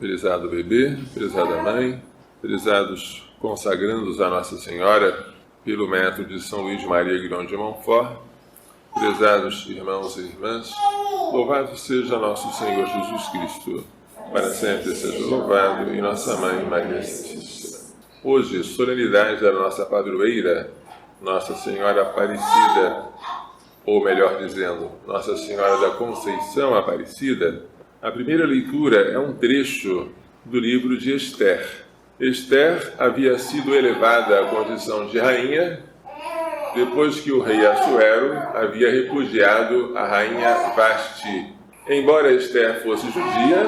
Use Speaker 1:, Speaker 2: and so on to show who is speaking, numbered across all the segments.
Speaker 1: Prezado bebê, prezada mãe, prezados consagrandos a Nossa Senhora pelo método de São Luís Maria Guilhom de Montfort, prezados irmãos e irmãs, louvado seja nosso Senhor Jesus Cristo, para sempre seja louvado, e nossa Mãe Maria Santíssima. Hoje, solenidade da nossa padroeira, Nossa Senhora Aparecida, ou melhor dizendo, Nossa Senhora da Conceição Aparecida. A primeira leitura é um trecho do livro de Esther. Esther havia sido elevada à condição de rainha depois que o rei Assuero havia repudiado a rainha Vasti. Embora Esther fosse judia,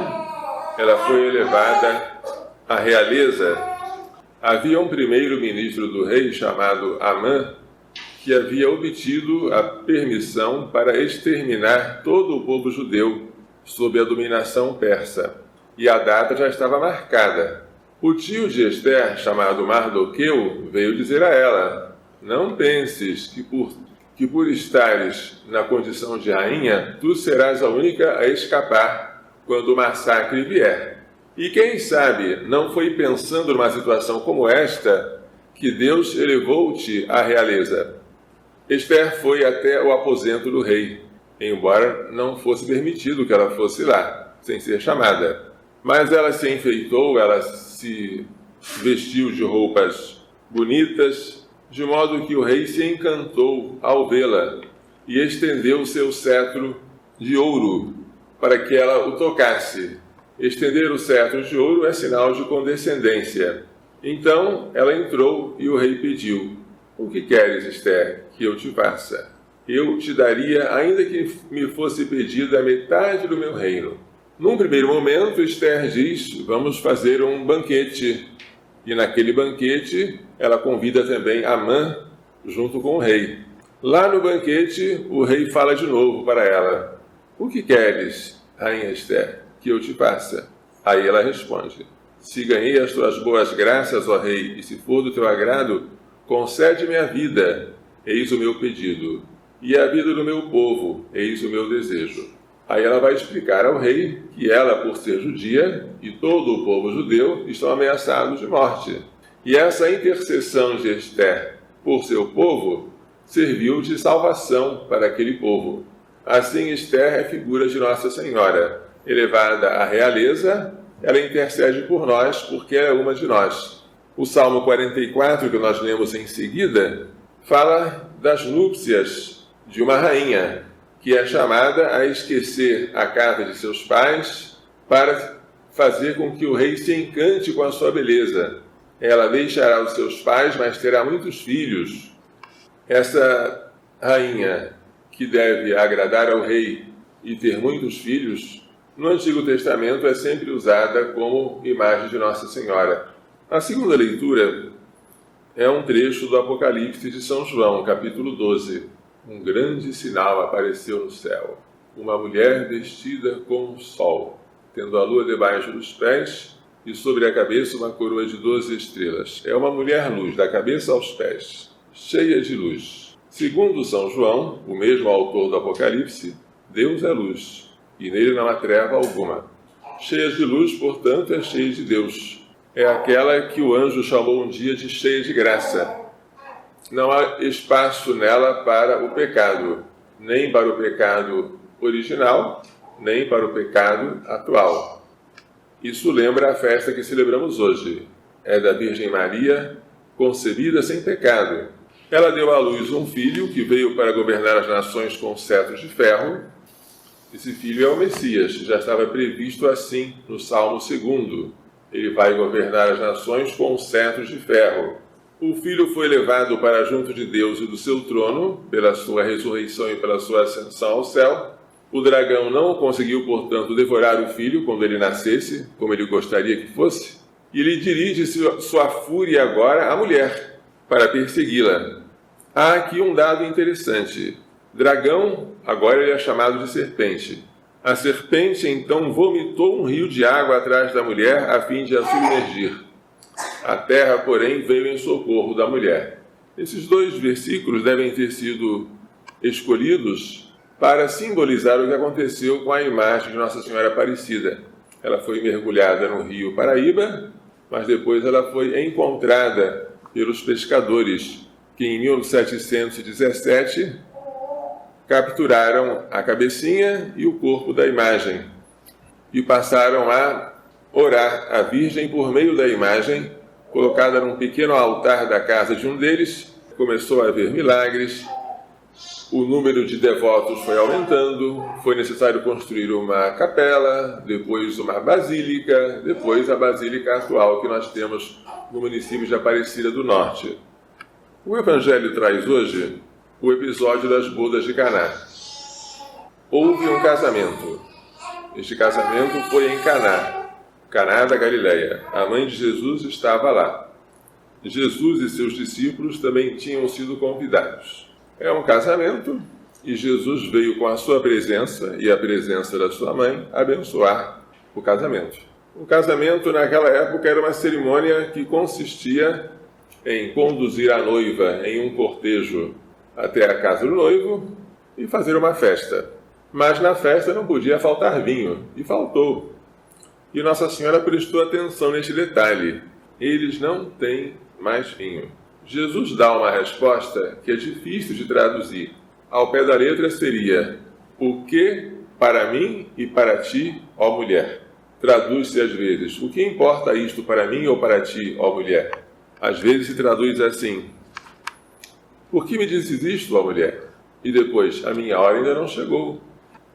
Speaker 1: ela foi elevada à realeza. Havia um primeiro-ministro do rei chamado Amã, que havia obtido a permissão para exterminar todo o povo judeu sob a dominação persa, e a data já estava marcada. O tio de Esther, chamado Mardoqueu, veio dizer a ela: não penses que por estares na condição de rainha, tu serás a única a escapar quando o massacre vier. E quem sabe não foi pensando numa situação como esta que Deus elevou-te à realeza. Esther foi até o aposento do rei, embora não fosse permitido que ela fosse lá, sem ser chamada. Mas ela se enfeitou, ela se vestiu de roupas bonitas, de modo que o rei se encantou ao vê-la e estendeu o seu cetro de ouro para que ela o tocasse. Estender o cetro de ouro é sinal de condescendência. Então ela entrou e o rei pediu: o que queres, Esther, que eu te faça? Eu te daria, ainda que me fosse pedida a metade do meu reino. Num primeiro momento, Esther diz: vamos fazer um banquete. E naquele banquete, ela convida também Amã junto com o rei. Lá no banquete, o rei fala de novo para ela: o que queres, rainha Esther, que eu te faça? Aí ela responde: se ganhei as tuas boas graças, ó rei, e se for do teu agrado, concede-me a vida, eis o meu pedido, e a vida do meu povo, eis o meu desejo. Aí ela vai explicar ao rei que ela, por ser judia, e todo o povo judeu estão ameaçados de morte. E essa intercessão de Esther por seu povo serviu de salvação para aquele povo. Assim, Esther é figura de Nossa Senhora. Elevada à realeza, ela intercede por nós, porque é uma de nós. O Salmo 44, que nós lemos em seguida, fala das núpcias de uma rainha, que é chamada a esquecer a casa de seus pais para fazer com que o rei se encante com a sua beleza. Ela deixará os seus pais, mas terá muitos filhos. Essa rainha, que deve agradar ao rei e ter muitos filhos, no Antigo Testamento é sempre usada como imagem de Nossa Senhora. A segunda leitura é um trecho do Apocalipse de São João, capítulo 12. Um grande sinal apareceu no céu. Uma mulher vestida com o sol, tendo a lua debaixo dos pés e sobre a cabeça uma coroa de 12 estrelas. É uma mulher-luz, da cabeça aos pés, cheia de luz. Segundo São João, o mesmo autor do Apocalipse, Deus é luz, e nele não há treva alguma. Cheia de luz, portanto, é cheia de Deus. É aquela que o anjo chamou um dia de cheia de graça. Não há espaço nela para o pecado, nem para o pecado original, nem para o pecado atual. Isso lembra a festa que celebramos hoje. É da Virgem Maria, concebida sem pecado. Ela deu à luz um filho que veio para governar as nações com cetros de ferro. Esse filho é o Messias, já estava previsto assim no Salmo 2. Ele vai governar as nações com cetros de ferro. O Filho foi levado para junto de Deus e do seu trono, pela sua ressurreição e pela sua ascensão ao céu. O dragão não conseguiu, portanto, devorar o Filho quando ele nascesse, como ele gostaria que fosse, e ele dirige sua fúria agora à mulher, para persegui-la. Há aqui um dado interessante. Dragão, agora ele é chamado de serpente. A serpente, então, vomitou um rio de água atrás da mulher, a fim de a submergir. A terra, porém, veio em socorro da mulher. Esses dois versículos devem ter sido escolhidos para simbolizar o que aconteceu com a imagem de Nossa Senhora Aparecida. Ela foi mergulhada no rio Paraíba, mas depois ela foi encontrada pelos pescadores, que em 1717 capturaram a cabecinha e o corpo da imagem e passaram a orar à Virgem por meio da imagem, colocada num pequeno altar da casa de um deles. Começou a haver milagres, o número de devotos foi aumentando, foi necessário construir uma capela, depois uma basílica, depois a basílica atual que nós temos no município de Aparecida do Norte. O Evangelho traz hoje o episódio das bodas de Caná. Houve um casamento. Este casamento foi em Caná, Caná da Galileia. A mãe de Jesus estava lá. Jesus e seus discípulos também tinham sido convidados. É um casamento e Jesus veio com a sua presença e a presença da sua mãe abençoar o casamento. O casamento naquela época era uma cerimônia que consistia em conduzir a noiva em um cortejo até a casa do noivo e fazer uma festa. Mas na festa não podia faltar vinho, e faltou. E Nossa Senhora prestou atenção neste detalhe. Eles não têm mais vinho. Jesus dá uma resposta que é difícil de traduzir. Ao pé da letra seria: o que para mim e para ti, ó mulher? Traduz-se às vezes: o que importa isto para mim ou para ti, ó mulher? Às vezes se traduz assim: por que me dizes isto, ó mulher? E depois: a minha hora ainda não chegou.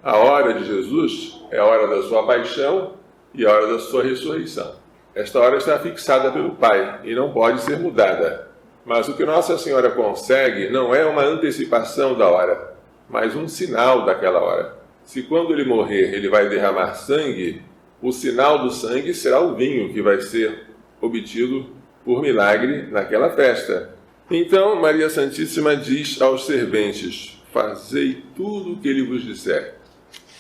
Speaker 1: A hora de Jesus é a hora da sua paixão e a hora da sua ressurreição. Esta hora está fixada pelo Pai e não pode ser mudada. Mas o que Nossa Senhora consegue não é uma antecipação da hora, mas um sinal daquela hora. Se quando ele morrer ele vai derramar sangue, o sinal do sangue será o vinho que vai ser obtido por milagre naquela festa. Então Maria Santíssima diz aos serventes: fazei tudo o que ele vos disser.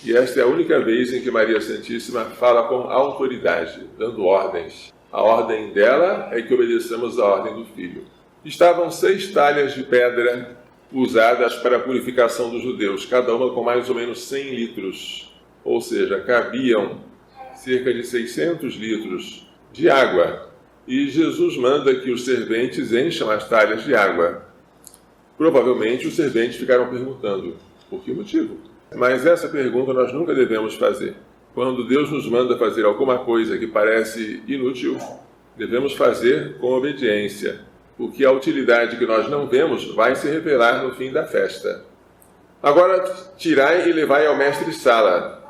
Speaker 1: E esta é a única vez em que Maria Santíssima fala com autoridade, dando ordens. A ordem dela é que obedeçamos a ordem do Filho. Estavam 6 talhas de pedra usadas para a purificação dos judeus, cada uma com mais ou menos 100 litros. Ou seja, cabiam cerca de 600 litros de água. E Jesus manda que os serventes encham as talhas de água. Provavelmente os serventes ficaram perguntando: por que motivo? Mas essa pergunta nós nunca devemos fazer. Quando Deus nos manda fazer alguma coisa que parece inútil, devemos fazer com obediência, porque a utilidade que nós não vemos vai se revelar no fim da festa. Agora, tirai e levai ao mestre-sala.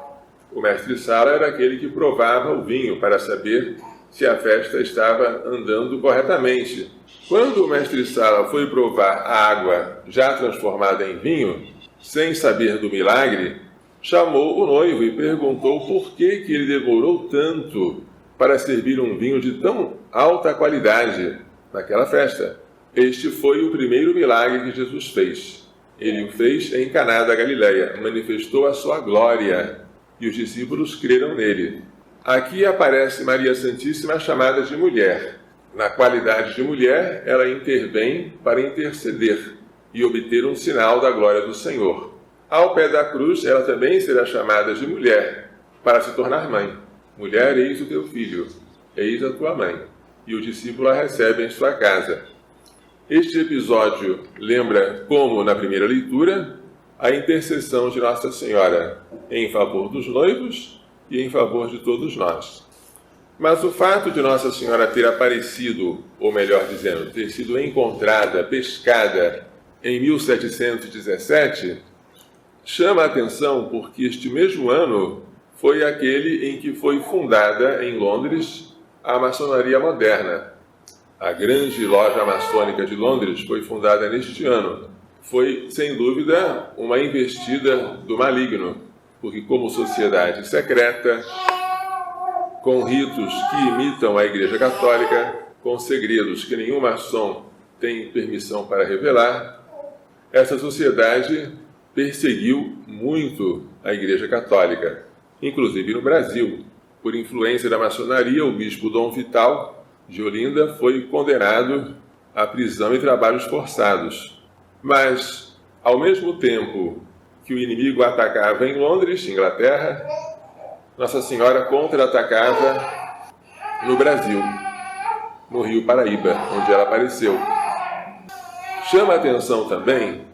Speaker 1: O mestre-sala era aquele que provava o vinho para saber se a festa estava andando corretamente. Quando o mestre-sala foi provar a água já transformada em vinho, sem saber do milagre, chamou o noivo e perguntou por que ele demorou tanto para servir um vinho de tão alta qualidade naquela festa. Este foi o primeiro milagre que Jesus fez. Ele o fez em Caná da Galileia, manifestou a sua glória e os discípulos creram nele. Aqui aparece Maria Santíssima chamada de mulher. Na qualidade de mulher, ela intervém para interceder e obter um sinal da glória do Senhor. Ao pé da cruz, ela também será chamada de mulher, para se tornar mãe. Mulher, eis o teu filho, eis a tua mãe. E o discípulo a recebe em sua casa. Este episódio lembra, como na primeira leitura, a intercessão de Nossa Senhora em favor dos noivos e em favor de todos nós. Mas o fato de Nossa Senhora ter aparecido, ou melhor dizendo, ter sido encontrada, pescada, em 1717, chama a atenção porque este mesmo ano foi aquele em que foi fundada em Londres a maçonaria moderna. A grande loja maçônica de Londres foi fundada neste ano. Foi, sem dúvida, uma investida do maligno, porque como sociedade secreta, com ritos que imitam a Igreja Católica, com segredos que nenhum maçom tem permissão para revelar, essa sociedade perseguiu muito a Igreja Católica, inclusive no Brasil. Por influência da maçonaria, o bispo Dom Vital de Olinda foi condenado à prisão e trabalhos forçados. Mas, ao mesmo tempo que o inimigo atacava em Londres, Inglaterra, Nossa Senhora contra-atacava no Brasil, no Rio Paraíba, onde ela apareceu. Chama a atenção também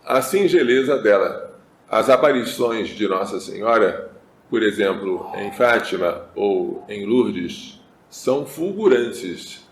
Speaker 1: a singeleza dela. As aparições de Nossa Senhora, por exemplo, em Fátima ou em Lourdes, são fulgurantes.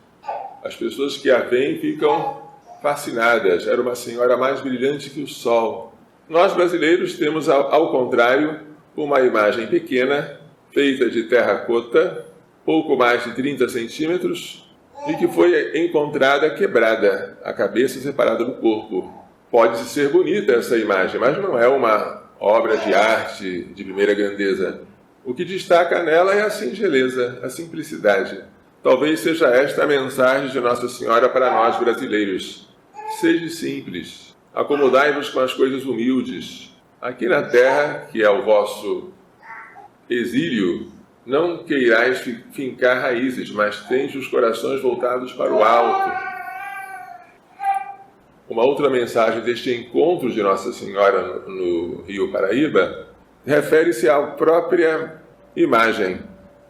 Speaker 1: As pessoas que a veem ficam fascinadas. Era uma senhora mais brilhante que o sol. Nós brasileiros temos, ao contrário, uma imagem pequena, feita de terracota, pouco mais de 30 centímetros, e que foi encontrada quebrada, a cabeça separada do corpo. Pode ser bonita essa imagem, mas não é uma obra de arte de primeira grandeza. O que destaca nela é a singeleza, a simplicidade. Talvez seja esta a mensagem de Nossa Senhora para nós brasileiros. Seja simples, acomodai-vos com as coisas humildes. Aqui na terra, que é o vosso exílio, não queirais fincar raízes, mas tende os corações voltados para o alto. Uma outra mensagem deste encontro de Nossa Senhora no Rio Paraíba refere-se à própria imagem,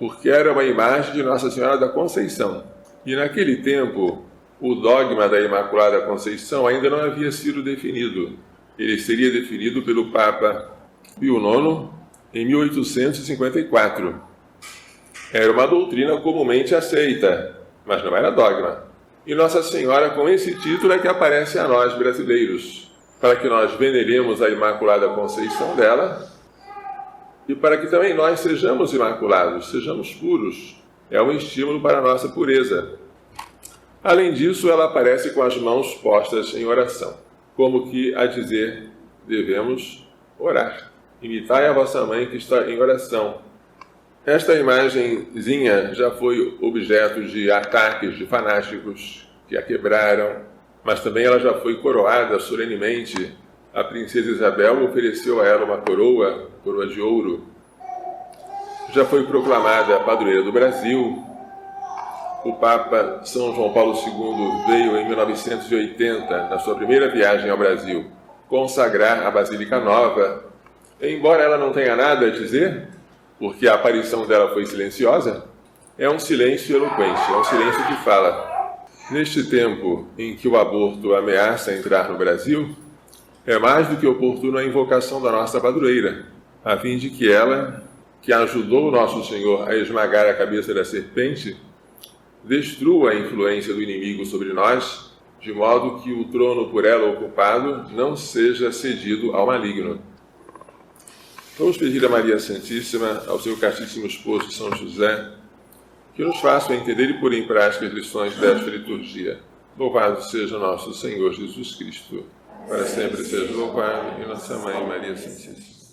Speaker 1: porque era uma imagem de Nossa Senhora da Conceição. E naquele tempo, o dogma da Imaculada Conceição ainda não havia sido definido. Ele seria definido pelo Papa Pio IX em 1854. Era uma doutrina comumente aceita, mas não era dogma. E Nossa Senhora, com esse título, é que aparece a nós brasileiros, para que nós veneremos a Imaculada Conceição dela e para que também nós sejamos imaculados, sejamos puros. É um estímulo para a nossa pureza. Além disso, ela aparece com as mãos postas em oração, como que a dizer, devemos orar. Imitai a vossa mãe que está em oração. Esta imagenzinha já foi objeto de ataques de fanáticos que a quebraram, mas também ela já foi coroada solenemente. A princesa Isabel ofereceu a ela uma coroa de ouro. Já foi proclamada padroeira do Brasil. O Papa São João Paulo II veio em 1980, na sua primeira viagem ao Brasil, consagrar a Basílica Nova. Embora ela não tenha nada a dizer, porque a aparição dela foi silenciosa, é um silêncio eloquente, é um silêncio que fala. Neste tempo em que o aborto ameaça entrar no Brasil, é mais do que oportuna a invocação da nossa padroeira, a fim de que ela, que ajudou o nosso Senhor a esmagar a cabeça da serpente, destrua a influência do inimigo sobre nós, de modo que o trono por ela ocupado não seja cedido ao maligno. Vamos pedir a Maria Santíssima, ao seu castíssimo esposo São José, que nos faça entender e pôr em prática as lições desta liturgia. Louvado seja nosso Senhor Jesus Cristo. Para sempre seja louvado, e nossa Mãe Maria Santíssima.